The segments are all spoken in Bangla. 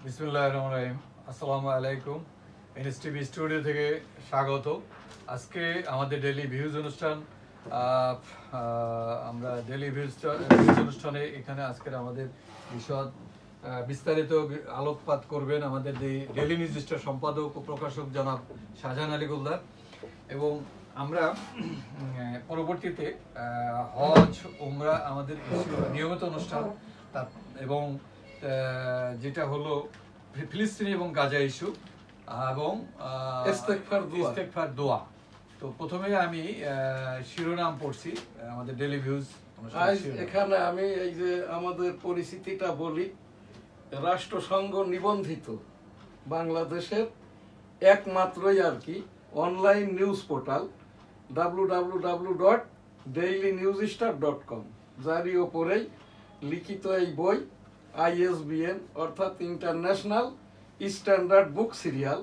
বিসমিল্লাহির রহমানির রহিম। আসসালামু আলাইকুম। এনএসটিভি স্টুডিও থেকে স্বাগত। আজকে আমাদের ডেইলি ভিউজ অনুষ্ঠান। আমরা ডেইলি ভিউজ অনুষ্ঠানে এখানে আজকের আমাদের বিস্তারিত আলোকপাত করবেন আমাদের ডেইলি নিউজ স্টার সম্পাদক ও প্রকাশক জনাব শাহজাহান আলী গোলদার। এবং আমরা পরবর্তীতে হজ উমরা আমাদের নিয়মিত অনুষ্ঠান এবং যেটা হলো ফিলিস্তিনি এবং গাজা ইস্যু এবং ইস্তেগফার দোয়া। তো প্রথমে আমি শিরোনাম পড়ছি আমাদের ডেইলি ভিউজ এখানে আমি এই যে আমাদের পরিস্থিতিটা বলি। রাষ্ট্রসংঘ নিবন্ধিত বাংলাদেশের একমাত্রই আর কি অনলাইন নিউজ পোর্টাল www.dailynewsstar.com, যারই ওপরেই লিখিত এই বই ISBN অর্থাৎ ইন্টারন্যাশনাল স্ট্যান্ডার্ড বুক সিরিয়াল,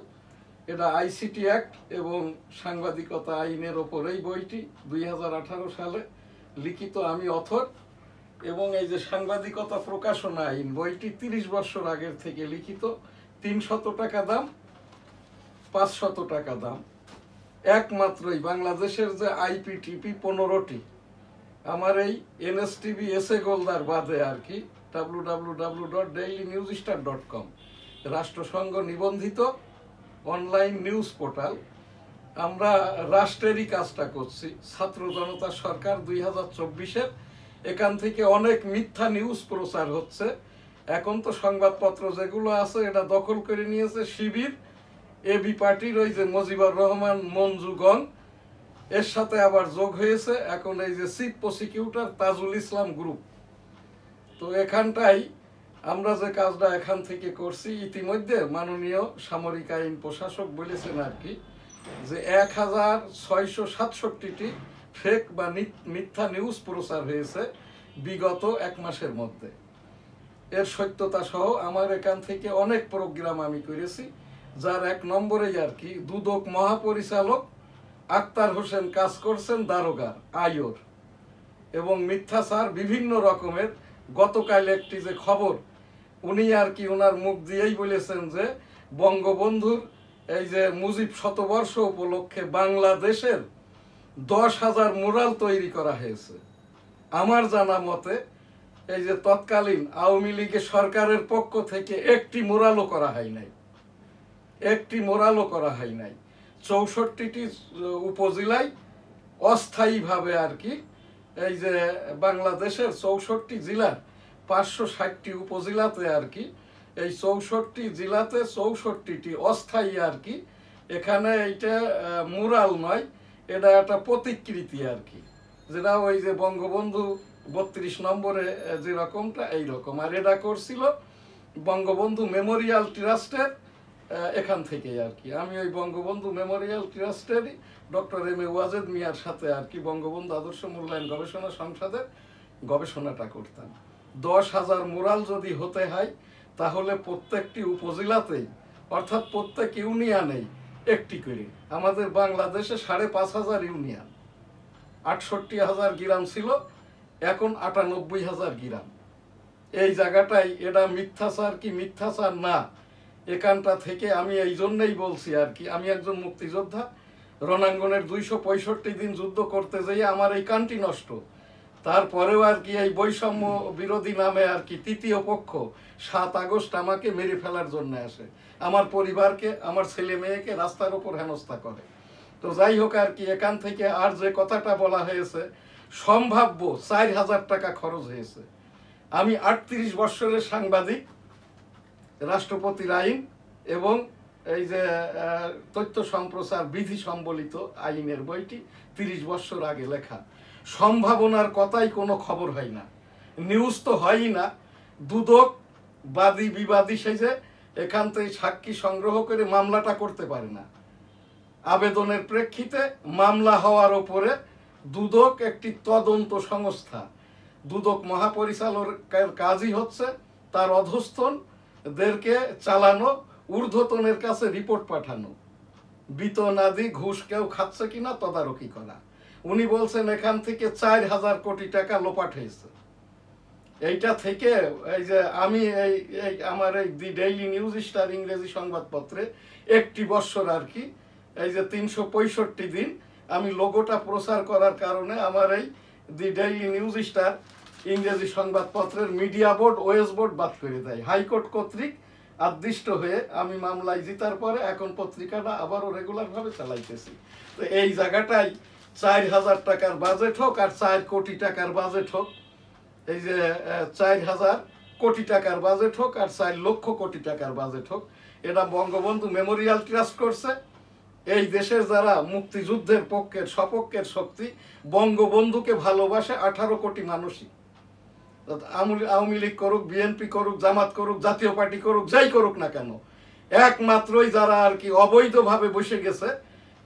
এটা আইসিটি অ্যাক্ট এবং সাংবাদিকতা আইনের ওপরেই বইটি 2018 সালে লিখিত, আমি অথর। এবং এই যে সাংবাদিকতা প্রকাশনা আইন বইটি 30 বছর আগের থেকে লিখিত, 300 টাকা দাম, 500 টাকা দাম। একমাত্রই বাংলাদেশের যে IPTP 15টি, আমার এই এনএসটিভি এসএ গোলদার বাদে আর কি www.dailynewsstar.com রাষ্ট্রসংঘ নিবন্ধিত অনলাইন নিউজ পোর্টাল। আমরা রাষ্ট্রেরই কাজটা করছি, ছাত্র জনতা সরকার 2024-এর। এখান থেকে অনেক মিথ্যা নিউজ প্রচার হচ্ছে। এখন তো সংবাদপত্র যেগুলো আছে এটা দখল করে নিয়েছে শিবির, এবি পার্টির ওই যে মুজিবুর রহমান মঞ্জুগণ, এর সাথে আবার যোগ হয়েছে এখন এই যে chief prosecutor Tajul Islam group. তো এখানটাই আমরা যে কাজটা এখান থেকে করছি, ইতিমধ্যে মাননীয় সামরিক আইন প্রশাসক বলেছেন আর কি যে 1667টি ফেক বা মিথ্যা নিউজ প্রচার হয়েছে বিগত 1 মাসের মধ্যে। এর সত্যতা সহ আমার এখান থেকে অনেক প্রোগ্রাম আমি করেছি, যার 1 নম্বরেই আর কি দুদক মহাপরিচালক আক্তার হোসেন কাজ করছেন দারোগার আয়োর, এবং মিথ্যাচার বিভিন্ন রকমের। গতকাল একটি যে খবর, উনি আর কি ওনার মুখ দিয়েই বলেছেন যে বঙ্গবন্ধুর এই যে মুজিব শতবর্ষ উপলক্ষে বাংলাদেশের 10,000 মুরাল তৈরি করা হয়েছে। আমার জানা মতে এই যে তৎকালীন আওয়ামী লীগের সরকারের পক্ষ থেকে একটি মুরালও করা হয় নাই, 64টি উপজেলায় অস্থায়ীভাবে আর কি এই যে বাংলাদেশের 64 জেলার 560টি উপজেলাতে আর কি এই 64 জেলাতে 64টি অস্থায়ী আর কি। এখানে এইটা মুরাল নয়, এটা একটা প্রতিকৃতি আর কি, যেটা ওই যে বঙ্গবন্ধু 32 নম্বরে যেরকমটা এইরকম। আর এটা করছিল বঙ্গবন্ধু মেমোরিয়াল ট্রাস্টের এখান থেকে আর কি। আমি ওই Bangabandhu Memorial ট্রাস্টেরই doctor M A Wazed মিয়ার সাথে আর কি বঙ্গবন্ধু আদর্শ মূল্যায়ন গবেষণা সংসদের গবেষণাটা করতাম। 10,000 মুরাল যদি হতে হয় তাহলে প্রত্যেকটি উপজেলাতেই অর্থাৎ প্রত্যেক ইউনিয়নেই একটি করে। আমাদের বাংলাদেশে 5,500 ইউনিয়ন, 68,000 গ্রাম ছিল, এখন 98,000 গ্রাম। এই জায়গাটাই এটা মিথ্যাচার কি মিথ্যাচার না, এখানটা থেকে আমি এই জন্যই বলছি আর কি। আমি একজন মুক্তিযোদ্ধা, রণাঙ্গনের 265 দিন যুদ্ধ করতে যেয়ে আমার এই কানটি নষ্ট। তারপরেও আর কি এই বৈষম্য বিরোধী নামে আর কি তৃতীয় পক্ষ 7 আগস্ট আমাকে মেরে ফেলার জন্য আসে, আমার পরিবারকে, আমার ছেলে মেয়েকে রাস্তার উপর হেনস্থা করে। তো যাই হোক আর কি, এখান থেকে আর যে কথাটা বলা হয়েছে, সম্ভাব্য 4,000 টাকা খরচ হয়েছে। আমি 38 বৎসরের সাংবাদিক, রাষ্ট্রপতির আইন এবং এই যে তথ্য সম্প্রচার বিধি সম্বলিত আইনের বইটি 30 বছর আগে লেখা। সম্ভাবনার কথাই কোনো খবর হয় না, নিউজ তো হয়ই না। দুদক বাদী বিবাদী সেজে এখান থেকে সাক্ষী সংগ্রহ করে মামলাটা করতে পারে না। আবেদনের প্রেক্ষিতে মামলা হওয়ার ওপরে দুদক একটি তদন্ত সংস্থা, দুদক মহাপরিচালকের কাজই হচ্ছে তার অধস্তনদেরকে চালানো, ঊর্ধ্বতনের কাছে রিপোর্ট পাঠানো, বেতন আদি ঘুষ কেউ খাচ্ছে কিনা তদারকি করা। উনি বলছেন এখান থেকে 4,000 কোটি টাকা লোপাট হয়েছে। এইটা থেকে এই যে আমি এই আমার এই দি ডেইলি নিউজ স্টার ইংরেজি সংবাদপত্রে একটি বৎসর আর কি এই যে 365 দিন আমি লোগোটা প্রচার করার কারণে আমার এই দি ডেইলি নিউজ স্টার ইংরেজি সংবাদপত্রের মিডিয়া বোর্ড ওএস বোর্ড বাদ করে দেয় হাইকোর্ট কর্তৃক আদিষ্ট হয়ে। আমি মামলায় জিতার পরে এখন পত্রিকাটা আবারও রেগুলার ভাবে চালাইতেছি। তো এই জায়গাটাই 4000 টাকার বাজেট হোক আর 4 কোটি টাকার বাজেট হোক, এই যে 4000 কোটি টাকার বাজেট হোক আর 4 লক্ষ কোটি টাকার বাজেট হোক, এটা বঙ্গবন্ধু মেমোরিয়াল ট্রাস্ট করছে। এই দেশের যারা মুক্তিযুদ্ধের পক্ষের সপক্ষের শক্তি, বঙ্গবন্ধুকে ভালোবাসে 18 কোটি মানুষই, আওয়ামী লীগ করুক, বিএনপি করুক, জামাত করুক, জাতীয় পার্টি করুক, যাই করুক না কেন, একমাত্রই যারা আর কি অবৈধভাবে বসে গেছে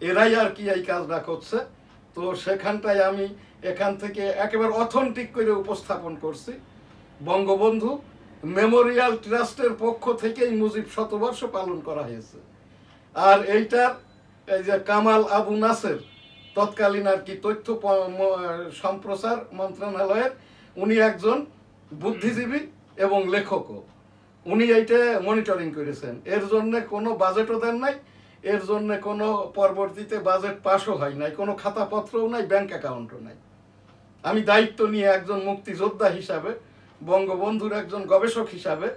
এরাই আর কি এই কাজটা করছে। তো সেখানটায় আমি এখান থেকে একেবারে অথেন্টিক করে উপস্থাপন করছি। বঙ্গবন্ধু মেমোরিয়াল ট্রাস্টের পক্ষ থেকেই মুজিব শতবর্ষ পালন করা হয়েছে। আর এইটার এই যে কামাল আবু নাসের তৎকালীন আর কি তথ্য সম্প্রচার মন্ত্রণালয়ের উনি একজন বুদ্ধিজীবী এবং লেখকও, উনি এইটা মনিটরিং করেছেন। এর জন্য কোনো বাজেটও দেন নাই, এর জন্য কোনো পরবর্তীতে বাজেট পাসও হয় নাই, কোনো খাতাপত্রও নাই, ব্যাংক অ্যাকাউন্টও নাই। আমি দায়িত্ব নিয়ে একজন মুক্তিযোদ্ধা হিসাবে, বঙ্গবন্ধুর একজন গবেষক হিসাবে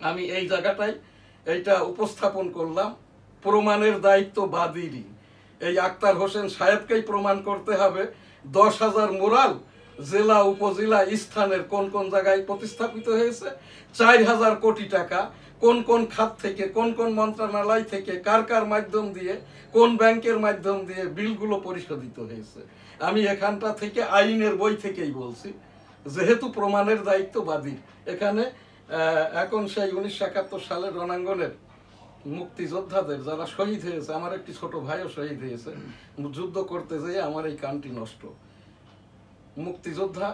আমি এই জায়গাটাই এইটা উপস্থাপন করলাম। প্রমাণের দায়িত্ব বাদীরই। এই আক্তার হোসেন সাহেবকেই প্রমাণ করতে হবে 10,000 মোরাল জেলা উপজেলা স্থানের কোন কোন জায়গায় প্রতিস্থাপিত হয়েছে, 4000 কোটি টাকা কোন কোন খাত থেকে, কোন কোন মন্ত্রণালয় থেকে, কার কার মাধ্যম দিয়ে, কোন ব্যাংকের মাধ্যম দিয়ে বিলগুলো পরিশোধিত হয়েছে। আমি এখানটা থেকে আইনের বই থেকেই বলছি, যেহেতু প্রমাণের দায়িত্ব বাদীর। এখানে এখন সেই 1971 সালের রণাঙ্গনের মুক্তিযোদ্ধাদের যারা শহীদ হয়েছে, আমার একটি ছোট ভাইও শহীদ হয়েছে যুদ্ধ করতে যেয়ে, আমার এই কানটি নষ্ট। মুক্তিযোদ্ধা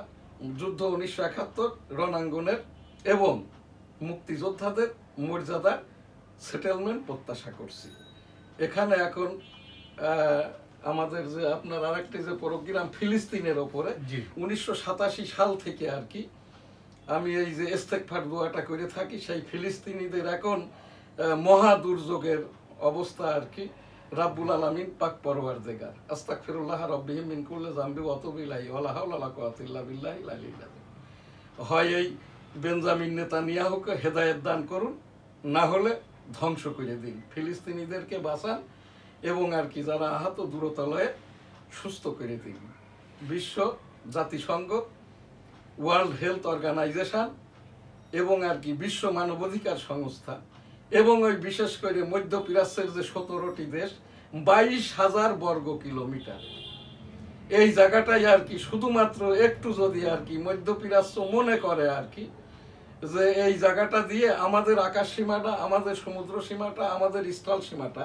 যুদ্ধ 1971 রণাঙ্গনের এবং মুক্তিযোদ্ধাদের মর্যাদা সেটেলমেন্ট প্রত্যাশা করছি। এখানে এখন আমাদের যে আপনার আরেকটি যে প্রোগ্রাম ফিলিস্তিনের ওপরে 1987 সাল থেকে আর কি আমি এই যে ইস্তেগফার দোয়াটা করে থাকি, সেই ফিলিস্তিনিদের এখন মহা দুর্যোগের অবস্থা আর কি। রাব্বুল আলামিন পাক পরওয়ারদিগার আস্তাগফিরুল্লাহ রাব্বিহিম মিন কুল্লি যামবি ওয়া আতুবু ইলাইহি ওয়া লা হাওলা ওয়া লা কুওয়াতা ইল্লা বিল্লাহিল আলিয়্যিল আযীম। হয় এই বেঞ্জামিন নেতানিয়াহুকে হেদায়েত দান করুন, না হলে ধ্বংস করে দিন, ফিলিস্তিনিদেরকে বাঁচান এবং আর কি যারা আহত দূরতলয়ে সুস্থ করে দিন। বিশ্ব জাতিসংঘ, ওয়ার্ল্ড হেলথ অর্গানাইজেশন এবং আর কি বিশ্ব মানবাধিকার সংস্থা এবং ওই বিশেষ করে মধ্যপ্রাচ্যের যে 17টি দেশ, 22,000 বর্গ কিলোমিটার, এই জায়গাটাই আর কি শুধুমাত্র একটু যদি আর কি মধ্যপ্রাচ্য মনে করে আর কি যে এই জায়গাটা দিয়ে আমাদের আকাশ সীমাটা, আমাদের সমুদ্র সীমাটা, আমাদের স্থল সীমাটা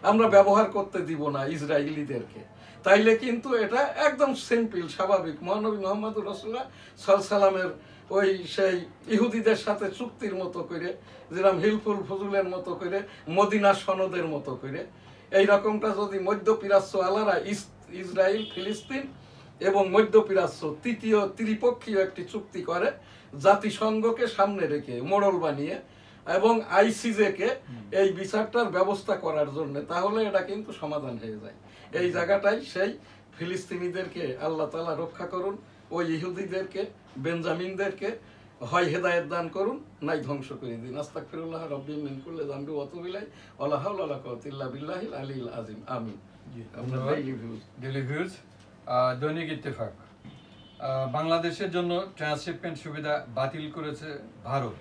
আমরা ব্যবহার করতে দিব না ইসরায়েলিদেরকে, তাইলে কিন্তু এটা একদম সিম্পল স্বাভাবিক। মহানবী মুহাম্মদুর রাসূলুল্লাহ সাল্লাল্লাহু আলাইহি ওয়াসাল্লামের ওই সেই ইহুদিদের সাথে চুক্তির মতো করে, যেরকম হিলফুল ফুজুলের মতো করে, মদিনা সনদের মতো করে, এই রকমটা যদি মধ্যপ্রাচ্য আলারা ইসরায়েল, ফিলিস্তিন এবং মধ্যপ্রাচ্য তৃতীয় ত্রিপক্ষীয় একটি চুক্তি করে, জাতিসংঘকে সামনে রেখে মোড়ল বানিয়ে এবং আইসিজে কে এই বিচারটার ব্যবস্থা করার জন্য, তাহলে এটা কিন্তু সমাধান হয়ে যায়। এই জায়গাটাই সেই ফিলিস্তিনিদেরকে আল্লাহ তাআলা রক্ষা করুন, ওই ইহুদিদেরকে, বেঞ্জামিনদেরকে হয় হেদায়েত দান করুন, নাই ধ্বংস করে দিন। আস্তাগফিরুল্লাহ রাব্বি মিন কুল্লি যামবি ওয়া আতুবু ইলাইহি ওয়া লা হাওলা ওয়া লা কুওয়াতা ইল্লা বিল্লাহিল আলিয়্যিল আযীম। আমিন। ডেইলি ভিউজ, দৈনিক ইত্তেফাক। বাংলাদেশের জন্য ট্রান্সশিপমেন্ট সুবিধা বাতিল করেছে ভারত।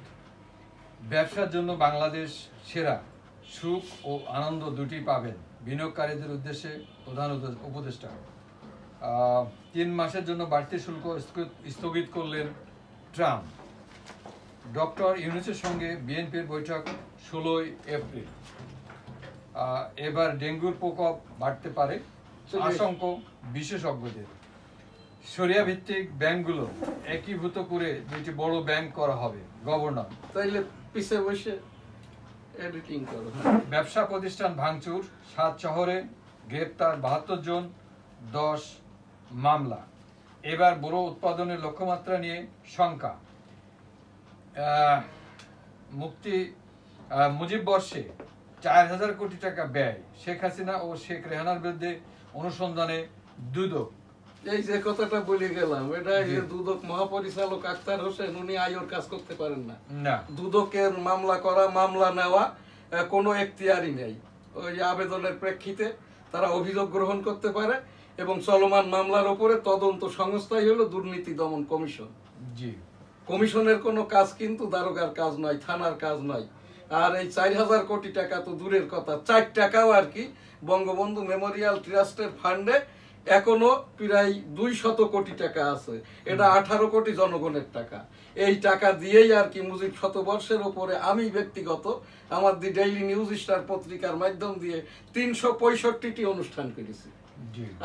ব্যবসার জন্য বাংলাদেশ সেরা, সুখ ও আনন্দ দুটি পাবেন বিনিয়োগকারীদের উদ্দেশ্যে প্রধান উপদেষ্টা। 3 মাসের জন্য বাড়তি শুল্ক স্থগিত করলেন ট্রাম্প। ডক্টর ইউনূসের সঙ্গে বিএনপির বৈঠক 16 এপ্রিল। এবার ডেঙ্গুর প্রকোপ বাড়তে পারে আশঙ্কা বিশেষজ্ঞদের। শরিয়া ভিত্তিক ব্যাংকগুলো একীভূত করে 2টি বড় ব্যাংক করা হবে। গভর্নর তাইলে পিছে বসে এডিটিং করো। ব্যবসা প্রতিষ্ঠান ভাঙচুর, 7 শহরে গ্রেপ্তার 72 জন, 10 মামলা। এবার বড় উৎপাদনের লক্ষ্যমাত্রা নিয়ে শঙ্কা। মুক্তি মুজিব বর্ষে 4000 কোটি টাকা ব্যয়, শেখ হাসিনা ও শেখ রেহানার বিরুদ্ধে অনুসন্ধানে দুদক। এই যে কথাটা বলে গেলাম, এটা দুদক মহাপরিচালক আক্তার হোসেন, উনি আইওর কাজ করতে পারেন না। দুদকের মামলা করা, মামলা নেওয়া কোনো এখতিয়ারই নেই। ওই আবেদনের প্রেক্ষিতে তারা অভিযোগ গ্রহণ করতে পারে এবং চলমান মামলার উপরে তদন্ত সংস্থাই হলো দুর্নীতি দমন কমিশন। জি, কমিশনের কোনো কাজ কিন্তু দারোগার কাজ নয়, থানার কাজ নয়। আর এই 4000 কোটি টাকা তো দূরের কথা, 4 টাকাও আর কি বঙ্গবন্ধু মেমোরিয়াল ট্রাস্টের ফান্ডে এখনো প্রায় 200 কোটি টাকা আছে। এটা 18 কোটি জনগণের টাকা। এই টাকা দিয়েই আর কি মুজিব শতবর্ষের উপরে আমি ব্যক্তিগত আমার দি ডেইলি নিউজ স্টার পত্রিকার মাধ্যম দিয়ে 365টি অনুষ্ঠান করেছি।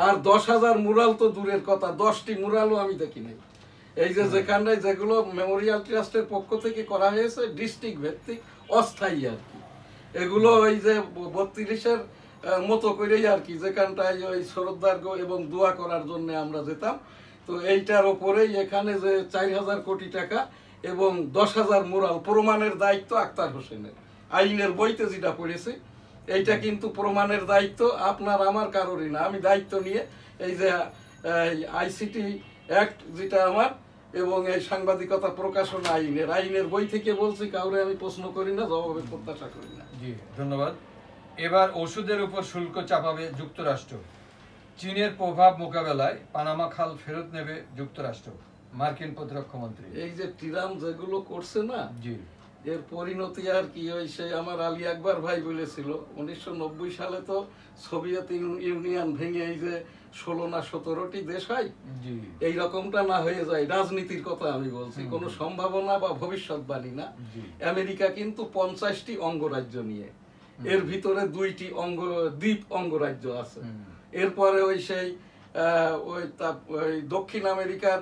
আর 10,000 মুরাল তো দূরের কথা, 10টি মুরালও আমি দেখি নাই। এই যে যেখানে যেগুলো মেমোরিয়াল ট্রাস্টের পক্ষ থেকে করা হয়েছে ডিস্ট্রিক্ট ভিত্তিক অস্থায়ী আর কি, এগুলো ওই যে 32-এর মতো করেই আর কি, যেখানটায় ওই শ্রদ্ধার এবং দোয়া করার জন্য আমরা যেতাম। তো এইটার ওপরেই এখানে যে 4000 কোটি টাকা এবং 10,000 মুরাল প্রমাণের দায়িত্ব আক্তার হোসেনের। আইনের বইতে যেটা পড়েছি, এইটা কিন্তু প্রমাণের দায়িত্ব আপনার আমার কারোরই না। আমি দায়িত্ব নিয়ে এই যে আইসিটি অ্যাক্ট যেটা আমার এবং এই সাংবাদিকতা প্রকাশনা আইনের বই থেকে বলছি, কাউরে আমি প্রশ্ন করি না, জবাবের প্রত্যাশা করি না। জি, ধন্যবাদ। এবার ওষুধের উপর শুল্ক চাপাবে যুক্তরাষ্ট্র। চীনের প্রভাব মোকাবেলায় পানামা খাল ফেরত নেবে যুক্তরাষ্ট্র, মার্কিন প্রতিরক্ষা মন্ত্রী। এই যে ট্রাম্প যেগুলো করছে না, জি, এর পরিণতি আর কি ওই সে আমার আলী আকবর ভাই বলেছিল 1990 সালে তো সোভিয়েত ইউনিয়ন ভেঙে এই যে 16 না 17টি দেশ হয়, এই রকমটা না হয়ে যায়। রাজনীতির কথা আমি বলছি, কোনো সম্ভাবনা বা ভবিষ্যৎবাণী না। আমেরিকা কিন্তু 50টি অঙ্গরাজ্য নিয়ে, এর ভিতরে 2টি দ্বীপ অঙ্গরাজ্য আছে। এরপরে ওই সেই ওই দক্ষিণ আমেরিকার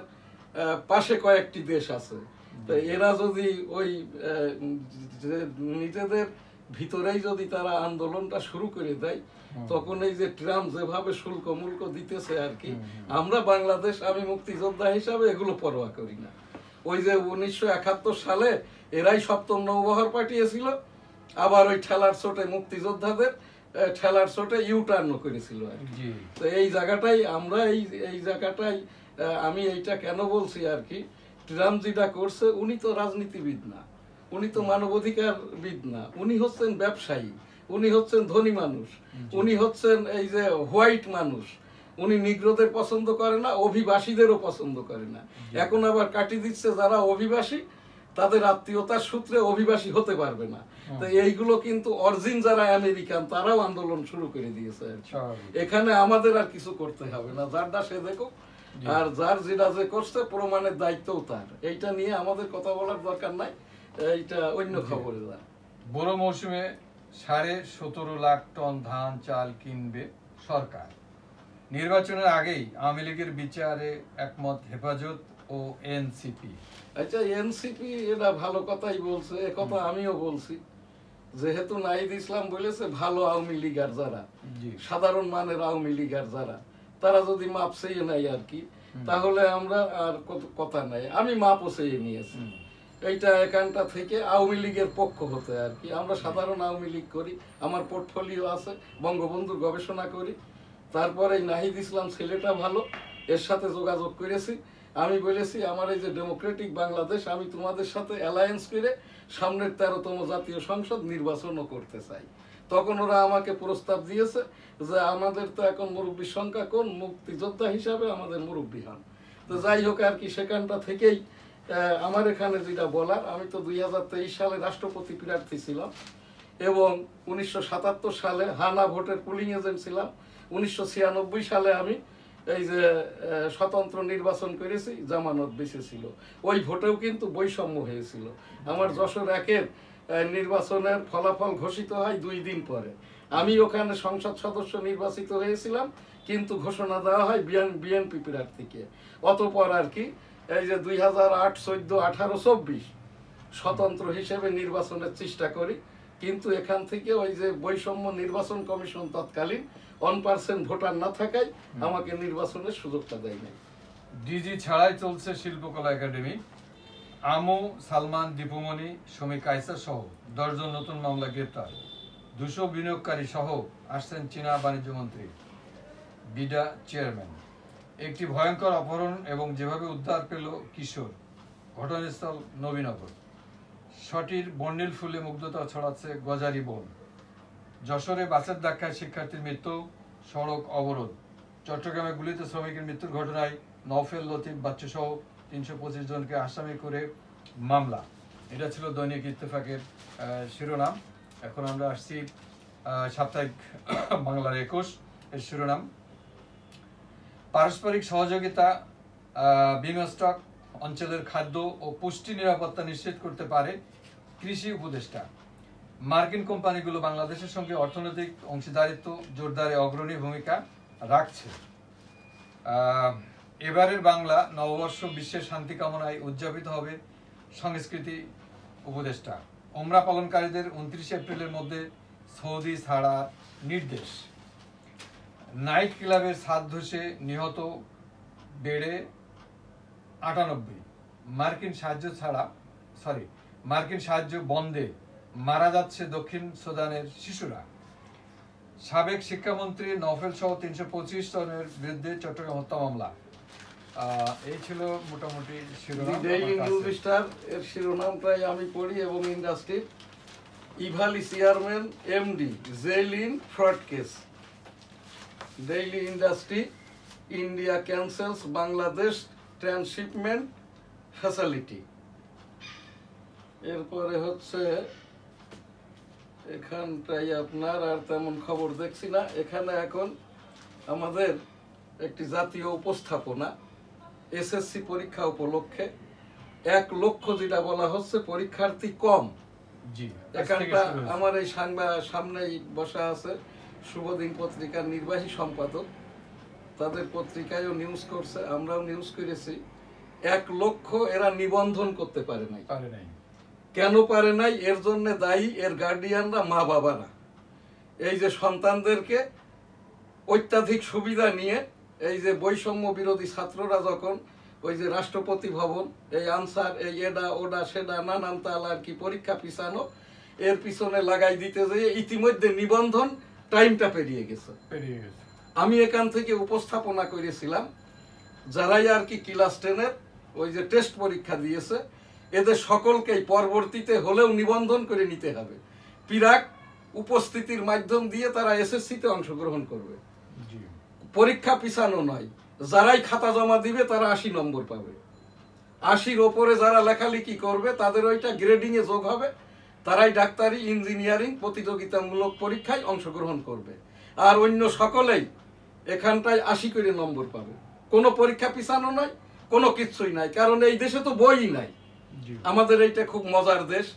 পাশে কয়েকটি দেশ আছে। তো এরা যদি ওই নিজেদের ভিতরেই যদি তারা আন্দোলনটা শুরু করে দেয়, তখন এই যে ট্রাম্প যেভাবে শুল্ক মুল্ক দিতেছে আর কি, আমরা বাংলাদেশ, আমি মুক্তিযোদ্ধা হিসাবে এগুলো পরোয়া করি না। ওই যে 1971 সালে এরাই 7ম নৌবহর পাঠিয়েছিল, আবার ওই ঠেলার চোটে মুক্তিযোদ্ধাদের ঠেলার চোটে ইউটার্ন করেছিল আর কি। তো এই জায়গাটাই আমরা এই জায়গাটাই আমি এইটা কেন বলছি আর কি, ট্রাম্প যেটা করছে, উনি তো রাজনীতিবিদ না, উনি তো মানবাধিকারবিদ না, উনি হচ্ছেন ব্যবসায়ী, উনি হচ্ছেন ধনী মানুষ, উনি হচ্ছেন এই যে হোয়াইট মানুষ। উনি নিগ্রোদের পছন্দ করে না, অভিবাসীদেরও পছন্দ করে না। এখন আবার কাটি দিচ্ছে যারা অভিবাসী, তাদের আত্মীয়তার সূত্রে অভিবাসী হতে পারবে না। তো এইগুলো কিন্তু অরিজিন যারা আমেরিকান, তারাও আন্দোলন শুরু করে দিয়েছে। এখানে আমাদের আর কিছু করতে হবে না, যারটা সে দেখো, আর যার যেটা যে করছে প্রমাণের দায়িত্বও তার। এইটা নিয়ে আমাদের কথা বলার দরকার নাই, এইটা অন্য খবরে যায়। বড় মৌসুমে 17.5 লাখ টন ধান চাল কিনবে সরকার। নির্বাচনের আগেই আওয়ামী লীগের বিচারে একমত হেফাজত ও এনসিপি। আচ্ছা, এনসিপি এটা ভালো কথাই বলছে, একথা আমিও বলছি। যেহেতু নাহিদ ইসলাম বলেছে ভালো আওয়ামী লীগার যারা, সাধারণ মানের আওয়ামী লীগার যারা, তারা যদি মাপ চেয়ে নেয় আর কি, তাহলে আমরা আর কথা নাই। আমি মাপও চেয়ে নিয়েছি, এইটা এখানটা থেকে আওয়ামী লীগের পক্ষ হতে আর কি। আমরা সাধারণ আওয়ামী লীগ করি, আমার পোর্টফোলিও আছে, বঙ্গবন্ধুর গবেষণা করি। তারপরে নাহিদ ইসলাম ছেলেটা ভালো, এর সাথে যোগাযোগ করেছি। আমি বলেছি আমার এই যে ডেমোক্রেটিক বাংলাদেশ, আমি তোমাদের সাথে অ্যালায়েন্স করে সামনের 13তম জাতীয় সংসদ নির্বাচনও করতে চাই। তখন ওরা আমাকে প্রস্তাব দিয়েছে যে আমাদের তো এখন মুরব্বীর সংখ্যা কোন, মুক্তিযোদ্ধা হিসাবে আমাদের মুরব্বী হন। তো যাই হোক আর কি, সেখানটা থেকেই আমার এখানে যেটা বলার, আমি তো 2023 সালে রাষ্ট্রপতি প্রার্থী ছিলাম এবং 1977 সালে হানা ভোটের পুলিং এজেন্ট ছিলাম। 1996 সালে আমি এই যে স্বতন্ত্র নির্বাচন করেছি, জামানত বেঁচে ছিল। ওই ভোটেও কিন্তু বৈষম্য হয়েছিল। আমার যশোর 1-এর নির্বাচনের ফলাফল ঘোষিত হয় 2 দিন পরে। আমি ওখানে সংসদ সদস্য নির্বাচিত হয়েছিলাম, কিন্তু ঘোষণা দেওয়া হয় বিএনপি প্রার্থীকে। অতঃপর আর কি এই যে 2008, 14, 18, 24 স্বতন্ত্র হিসেবে নির্বাচনের চেষ্টা করি, কিন্তু এখান থেকে ওই যে বৈষম্য নির্বাচন কমিশন তৎকালীন 1% ভোটার না থাকায় আমাকে নির্বাচনের সুযোগটা দেয় নাই। ডিজি ছাড়াই চলছে শিল্পকলা একাডেমি। আমু, সালমান, দীপুমণি, শমী কায়সার সহ 10 জন নতুন মামলা গ্রেপ্তার। 200 বিনিয়োগকারী সহ আসছেন চীনা বাণিজ্য মন্ত্রী, বিডা চেয়ারম্যান। একটি ভয়ঙ্কর অপহরণ এবং যেভাবে উদ্ধার পেল কিশোর, ঘটনাস্থল নবীনগর। সটির বর্ণিল ফুলে মুগ্ধতা ছড়াচ্ছে গজারি বন। যশোরে বাসের ধাক্কায় শিক্ষার্থীর মৃত্যু, সড়ক অবরোধ। চট্টগ্রামে গুলিতে শ্রমিকের মৃত্যুর ঘটনায় নওফেল, লতিফ, বাচ্চু সহ 325 জনকে আসামি করে মামলা। এটা ছিল দৈনিক ইত্তেফাকের শিরোনাম। এখন আমরা আসছি সাপ্তাহিক বাংলার 21 এর শিরোনাম। পারস্পরিক সহযোগিতা বিমস্টক অঞ্চলের খাদ্য ও পুষ্টি নিরাপত্তা নিশ্চিত করতে পারে কৃষি উপদেষ্টা। মার্কিন কোম্পানিগুলো বাংলাদেশের সঙ্গে অর্থনৈতিক অংশীদারিত্ব জোরদারে অগ্রণী ভূমিকা রাখছে। এবারের বাংলা নববর্ষ বিশ্বের শান্তি কামনায় উদযাপিত হবে, সংস্কৃতি উপদেষ্টা। ওমরা পালনকারীদের 29 এপ্রিলের মধ্যে সৌদি ছাড়া নির্দেশ। নাইট ক্লাবের ছাদ ধসে নিহত বেড়ে 98। মার্কিন সাহায্য বন্ধে মারা যাচ্ছে দক্ষিণ সুদানের শিশুরা। সাবেক শিক্ষামন্ত্রী নওফেল সহ 325 জনের বিরুদ্ধে চট্টগ্রাম হত্যা মামলা। এই ছিল মোটামুটি শিরোনাম। ডেইলি নিউজ স্টার এর শিরোনামটাই আমি পড়ি এবং industry Evaly chairman MD jail in fraud case. Daily industry India cancels Bangladesh transshipment facility. এরপরে হচ্ছে এখানটাই আপনার আর তেমন খবর দেখছি না। এখানে এখন আমাদের একটি জাতীয় উপস্থাপনা এসএসসি পরীক্ষা উপলক্ষে 1 লক্ষ যেটা বলা হচ্ছে পরীক্ষার্থী কম। জি, এখানটা আমার এই সামনেই বসা আছে শুভদিন পত্রিকার নির্বাহী সম্পাদক, তাদের পত্রিকায়ও নিউজ করছে, আমরাও নিউজ করেছি। 1 লক্ষ এরা নিবন্ধন করতে পারে নাই। কেন পারে নাই? এর জন্য দায়ী এর গার্ডিয়ানরা, মা বাবারা। এই যে সন্তানদেরকে অত্যাধিক সুবিধা নিয়ে এই যে বৈষম্য বিরোধী ছাত্ররা যখন ওই যে রাষ্ট্রপতি ভবন, এই আনসার, এই এডা ওডা সেডা নানান তাল আর কি পরীক্ষা পিছানো, এর পিছনে লাগাই দিতে যেয়ে ইতিমধ্যে নিবন্ধন টাইমটা পেরিয়ে গেছে। আমি এখান থেকে উপস্থাপনা করেছিলাম যারাই আর কি ক্লাস 10-এর ওই যে টেস্ট পরীক্ষা দিয়েছে, এদের সকলকেই পরবর্তীতে হলেও নিবন্ধন করে নিতে হবে। পিরাক উপস্থিতির মাধ্যম দিয়ে তারা এসএসসিতে অংশগ্রহণ করবে। পরীক্ষা পিছানো নয়, যারাই খাতা জমা দিবে তারা 80 নম্বর পাবে। 80-র ওপরে যারা লেখালেখি করবে তাদের ওইটা গ্রেডিং এ যোগ হবে, তারাই ডাক্তারি, ইঞ্জিনিয়ারিং প্রতিযোগিতামূলক পরীক্ষায় অংশগ্রহণ করবে। আর অন্য সকলেই এখানটায় 80 করে নম্বর পাবে। কোনো পরীক্ষা পিছানো নয়, কোনো কিছুই নাই, কারণ এই দেশে তো বই নাই। আমাদের এইটা খুব মজার দেশ,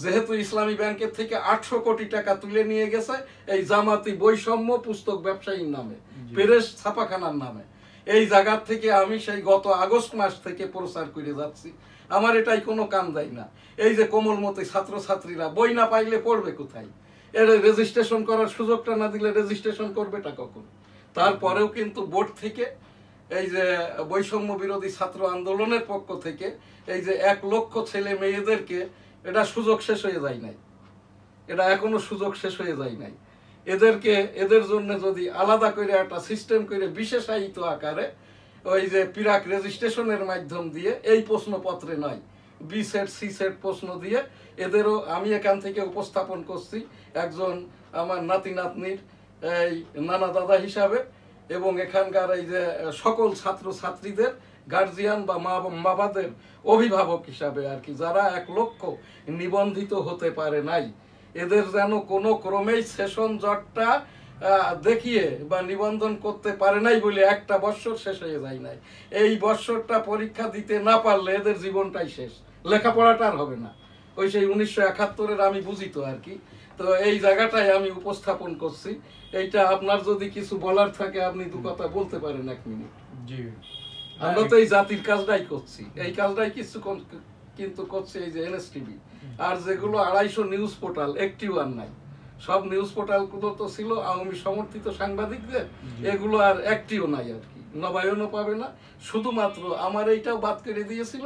যেহেতু ইসলামী ব্যাংকের থেকে 800 কোটি টাকা তুলে নিয়ে গেছে এই জামাতি বৈষম্য পুস্তক ব্যবসায়ীর নামে, প্রেস ছাপাখানার নামে। এই জায়গার থেকে আমি সেই গত আগস্ট মাস থেকে প্রচার করে যাচ্ছি, আমার এটাই কোনো কাম দেয় না। এই যে কোমলমতি ছাত্রছাত্রীরা বই না পাইলে পড়বে কোথায়? এর রেজিস্ট্রেশন করার সুযোগটা না দিলে রেজিস্ট্রেশন করবেটা কখন? তারপরেও কিন্তু বোর্ড থেকে এই যে বৈষম্য বিরোধী ছাত্র আন্দোলনের পক্ষ থেকে এই যে 1 লক্ষ ছেলে মেয়েদেরকে, এটা সুযোগ শেষ হয়ে যায় নাই, এটা এখনো সুযোগ শেষ হয়ে যায় নাই। এদেরকে এদের জন্য যদি আলাদা করে একটা সিস্টেম করে বিশেষায়িত আকারে ওই যে পিরাক রেজিস্ট্রেশনের মাধ্যম দিয়ে এই প্রশ্নপত্রে নয়, বি সেট সি সেট প্রশ্ন দিয়ে এদেরও আমি এখান থেকে উপস্থাপন করছি একজন আমার নাতি নাতনির এই নানা দাদা হিসাবে, এবং এখানকার এই যে সকল ছাত্র ছাত্রীদের গার্জিয়ান বা মা বাবাদের অভিভাবক হিসাবে আর কি, যারা 1 লক্ষ নিবন্ধিত হতে পারে নাই, এদের যেন কোনো ক্রমেই সেশন জটটা দেখিয়ে বা নিবন্ধন করতে পারে নাই বলে একটা বৎসর শেষ হয়ে যায় নাই। এই বৎসরটা পরীক্ষা দিতে না পারলে এদের জীবনটাই শেষ, লেখাপড়াটা আর হবে না। ওই সেই 1971-এর আমি বুঝি তো আর কি। তো এই জায়গাটাই আমি উপস্থাপন করছি। এইটা আপনার যদি কিছু বলার থাকে আপনি 2 কথা বলতে পারেন 1 মিনিট। জি, আমরা তো এই জাতির কাজটাই করছি, এই কাজটাই কিছু কিন্তু করছে এই যে এনএসটিভি। আর যেগুলো 250 নিউজ পোর্টাল একটিও আর নাই, সব নিউজ পোর্টাল গুলো তো ছিল আওয়ামী সমর্থিত সাংবাদিকদের, এগুলো আর একটিও নাই আর কি, নবায়নও পাবে না। শুধুমাত্র আমার এইটাও বাদ করে দিয়েছিল